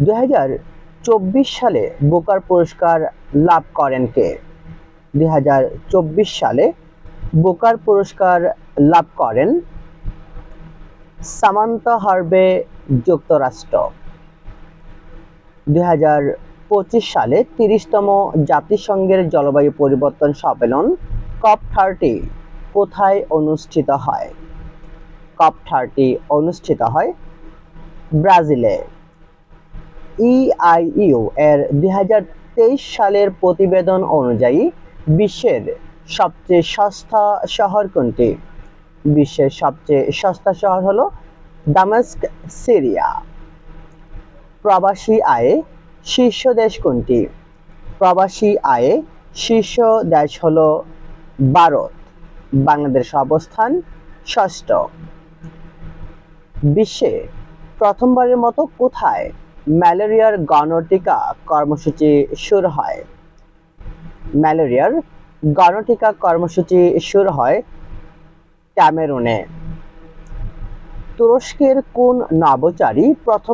2024 সালে বুকার পুরস্কার লাভ করেন কে? 2024 সালে বুকার পুরস্কার লাভ করেন সামান্থা হার্ভে, যুক্তরাষ্ট্র। 2025 সালে 30তম জাতিসংঘের জলবায়ু পরিবর্তন সম্মেলন COP30 কোথায় অনুষ্ঠিত হয়? COP30 অনুষ্ঠিত হয় ব্রাজিলে। EIU এর 2023 সালের প্রতিবেদন অনুযায়ী বিশ্বের সবচেয়ে সস্তা শহর কোনটি? বিশ্বের সবচেয়ে সস্তা শহর হলো দামেস্ক, সিরিয়া। প্রবাসী আয়ে শীর্ষ দেশ কোনটি? প্রবাসী আয়ে শীর্ষ দেশ হলো ভারত। বাংলাদেশের অবস্থান ষষ্ঠ। বিশ্বে প্রথমবারের মতো কোথায় ম্যালেরিয়ার গণটিকা কর্মসূচি শুরু হয়? ম্যালেরিয়ার গণটিকা কর্মসূচি শুরু হয় ক্যামেরুনে। তুরস্কের কোন নভোচারী প্রথম